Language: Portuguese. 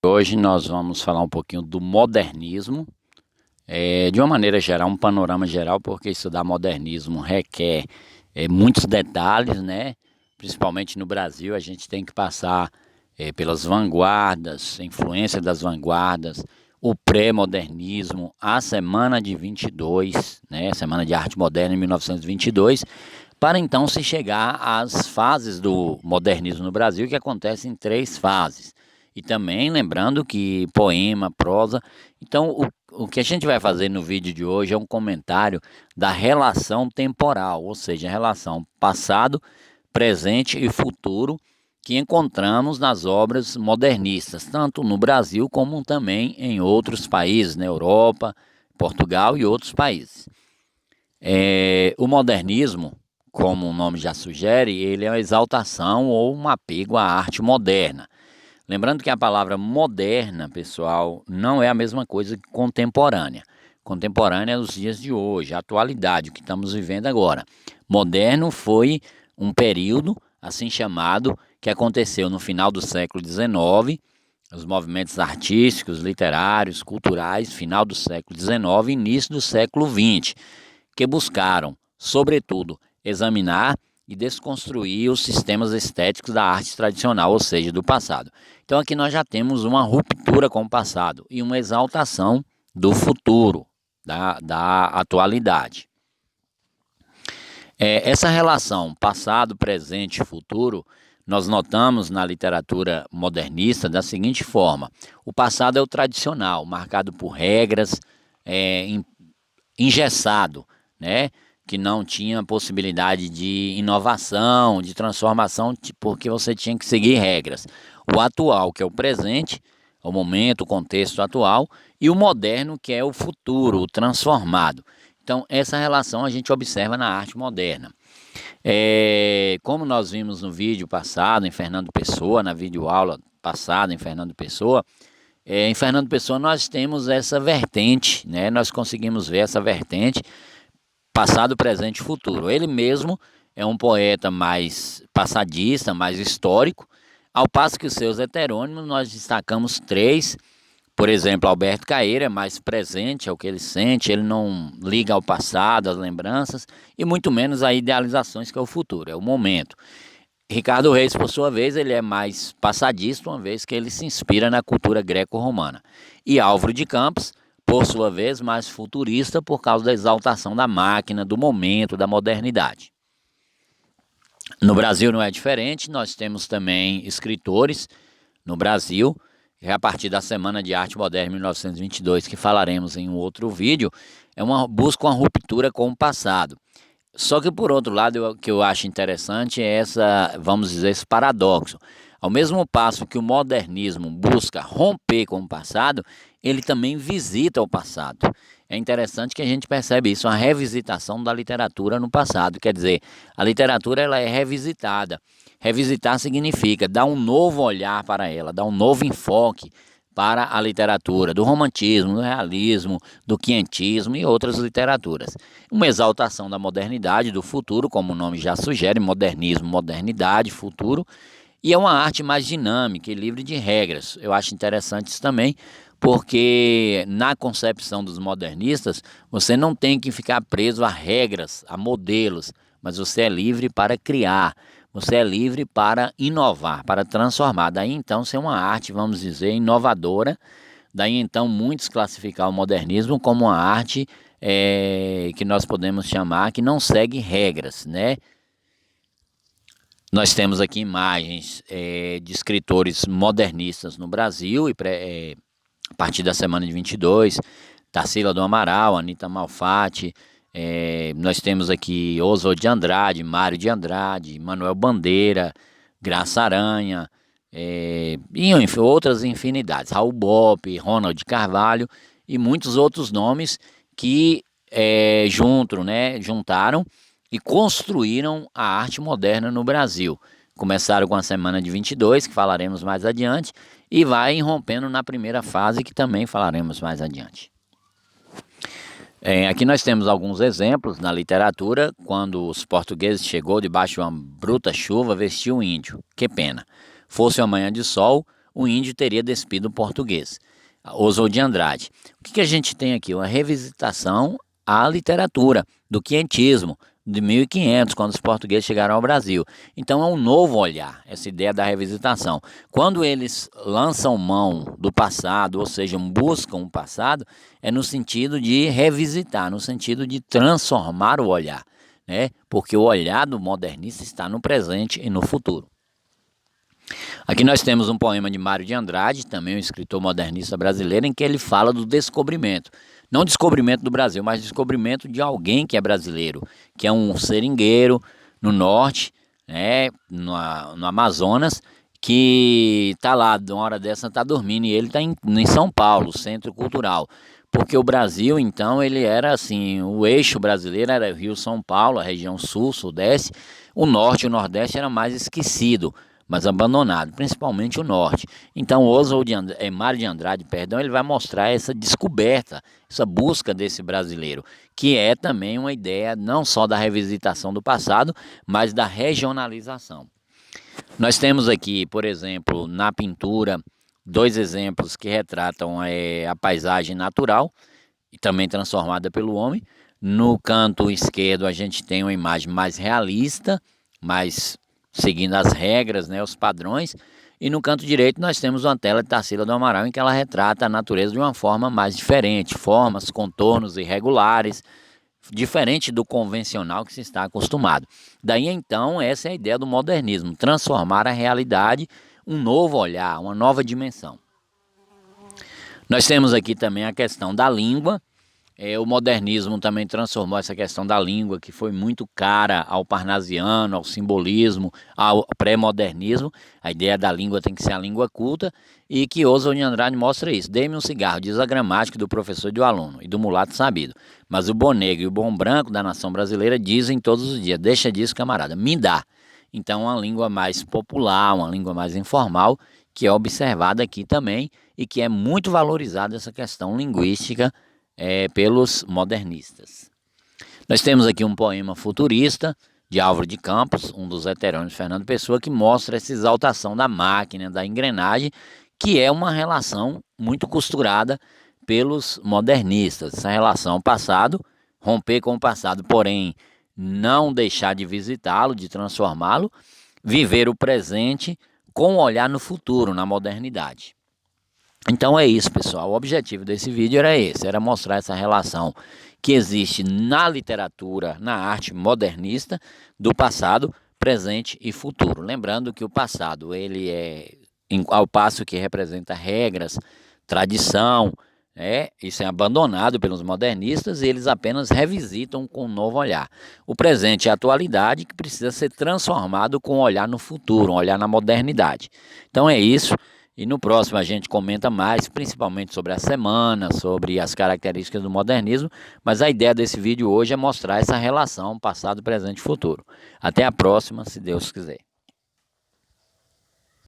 Hoje nós vamos falar um pouquinho do modernismo, de uma maneira geral, um panorama geral, porque estudar modernismo requer muitos detalhes, né? Principalmente no Brasil, a gente tem que passar pelas vanguardas, a influência das vanguardas, o pré-modernismo, a Semana de 22, né? Semana de Arte Moderna em 1922, para então se chegar às fases do modernismo no Brasil, que acontecem em 3 fases. E também lembrando que poema, prosa. Então, o que a gente vai fazer no vídeo de hoje é um comentário da relação temporal, ou seja, a relação passado, presente e futuro que encontramos nas obras modernistas, tanto no Brasil como também em outros países, na Europa, Portugal e outros países. O modernismo, como o nome já sugere, ele é uma exaltação ou um apego à arte moderna. Lembrando que a palavra moderna, pessoal, não é a mesma coisa que contemporânea. Contemporânea é os dias de hoje, a atualidade, o que estamos vivendo agora. Moderno foi um período, assim chamado, que aconteceu no final do século XIX, os movimentos artísticos, literários, culturais, final do século XIX e início do século XX, que buscaram, sobretudo, examinar e desconstruir os sistemas estéticos da arte tradicional, ou seja, do passado. Então aqui nós já temos uma ruptura com o passado e uma exaltação do futuro, da atualidade. Essa relação passado, presente e futuro, nós notamos na literatura modernista da seguinte forma: o passado é o tradicional, marcado por regras, engessado, né? Que não tinha possibilidade de inovação, de transformação, porque você tinha que seguir regras. O atual, que é o presente, o momento, o contexto atual, e o moderno, que é o futuro, o transformado. Então, essa relação a gente observa na arte moderna. Como nós vimos no vídeo passado, em Fernando Pessoa, na videoaula passada em Fernando Pessoa, em Fernando Pessoa nós temos essa vertente, né? Nós conseguimos ver essa vertente passado, presente e futuro. Ele mesmo é um poeta mais passadista, mais histórico, ao passo que os seus heterônimos nós destacamos 3. Por exemplo, Alberto Caeiro é mais presente, é o que ele sente, ele não liga ao passado, às lembranças, e muito menos a idealizações, que é o futuro, é o momento. Ricardo Reis, por sua vez, ele é mais passadista, uma vez que ele se inspira na cultura greco-romana. E Álvaro de Campos, por sua vez, mais futurista por causa da exaltação da máquina, do momento, da modernidade. No Brasil não é diferente, nós temos também escritores no Brasil, que a partir da Semana de Arte Moderna 1922, que falaremos em um outro vídeo, busca uma ruptura com o passado. Só que, por outro lado, o que eu acho interessante é vamos dizer, esse paradoxo. Ao mesmo passo que o modernismo busca romper com o passado, ele também visita o passado. É interessante que a gente percebe isso, uma revisitação da literatura no passado. Quer dizer, a literatura ela é revisitada. Revisitar significa dar um novo olhar para ela, dar um novo enfoque para a literatura, do romantismo, do realismo, do quientismo e outras literaturas. Uma exaltação da modernidade, do futuro, como o nome já sugere, modernismo, modernidade, futuro, e é uma arte mais dinâmica e livre de regras. Eu acho interessante isso também, porque na concepção dos modernistas, você não tem que ficar preso a regras, a modelos, mas você é livre para criar. Você é livre para inovar, para transformar. Daí então ser uma arte, vamos dizer, inovadora. Daí então muitos classificar o modernismo como uma arte que nós podemos chamar que não segue regras, né? Nós temos aqui imagens de escritores modernistas no Brasil, a partir da Semana de 22, Tarsila do Amaral, Anita Malfatti. Nós temos aqui Oswald de Andrade, Mário de Andrade, Manuel Bandeira, Graça Aranha, e outras infinidades, Raul Bopp, Ronald Carvalho e muitos outros nomes que juntaram e construíram a arte moderna no Brasil. Começaram com a Semana de 22, que falaremos mais adiante, e vai irrompendo na primeira fase, que também falaremos mais adiante. Aqui nós temos alguns exemplos na literatura. Quando os portugueses chegou debaixo de uma bruta chuva, vestiu o índio. Que pena. Fosse uma manhã de sol, o índio teria despido o português. Oswald de Andrade. O que a gente tem aqui? Uma revisitação à literatura, do quientismo, de 1500, quando os portugueses chegaram ao Brasil. Então é um novo olhar, essa ideia da revisitação. Quando eles lançam mão do passado, ou seja, buscam o passado, é no sentido de revisitar, no sentido de transformar o olhar, né? Porque o olhar do modernista está no presente e no futuro. Aqui nós temos um poema de Mário de Andrade, também um escritor modernista brasileiro, em que ele fala do descobrimento. Não descobrimento do Brasil, mas descobrimento de alguém que é brasileiro, que é um seringueiro no norte, né, no Amazonas, que está lá, de uma hora dessa está dormindo, e ele está em São Paulo, Centro Cultural. Porque o Brasil, então, ele era assim, o eixo brasileiro era o Rio São Paulo, a região sul, sudeste, o norte e o nordeste era mais esquecido, mas abandonado, principalmente o norte. Então, Mário de Andrade, ele vai mostrar essa descoberta, essa busca desse brasileiro, que é também uma ideia não só da revisitação do passado, mas da regionalização. Nós temos aqui, por exemplo, na pintura, 2 exemplos que retratam a paisagem natural, e também transformada pelo homem. No canto esquerdo, a gente tem uma imagem mais realista, mais seguindo as regras, né, os padrões, e no canto direito nós temos uma tela de Tarsila do Amaral em que ela retrata a natureza de uma forma mais diferente, formas, contornos irregulares, diferente do convencional que se está acostumado. Daí então essa é a ideia do modernismo, transformar a realidade, um novo olhar, uma nova dimensão. Nós temos aqui também a questão da língua. O modernismo também transformou essa questão da língua, que foi muito cara ao parnasiano, ao simbolismo, ao pré-modernismo. A ideia da língua tem que ser a língua culta, e que Oswald de Andrade mostra isso. Dê-me um cigarro, diz a gramática do professor e do aluno, e do mulato sabido. Mas o bom negro e o bom branco da nação brasileira dizem todos os dias, deixa disso, camarada, me dá. Então, uma língua mais popular, uma língua mais informal, que é observada aqui também, e que é muito valorizada essa questão linguística, pelos modernistas. Nós temos aqui um poema futurista de Álvaro de Campos, um dos heterônimos de Fernando Pessoa, que mostra essa exaltação da máquina, da engrenagem, que é uma relação muito costurada pelos modernistas. Essa relação passado, romper com o passado, porém não deixar de visitá-lo, de transformá-lo, viver o presente com um olhar no futuro, na modernidade. Então é isso, pessoal. O objetivo desse vídeo era esse, era mostrar essa relação que existe na literatura, na arte modernista, do passado, presente e futuro. Lembrando que o passado, ele ao passo que representa regras, tradição, isso é abandonado pelos modernistas e eles apenas revisitam com um novo olhar. O presente é a atualidade que precisa ser transformado com um olhar no futuro, um olhar na modernidade. Então é isso. E no próximo a gente comenta mais, principalmente sobre a semana, sobre as características do modernismo, mas a ideia desse vídeo hoje é mostrar essa relação passado, presente e futuro. Até a próxima, se Deus quiser.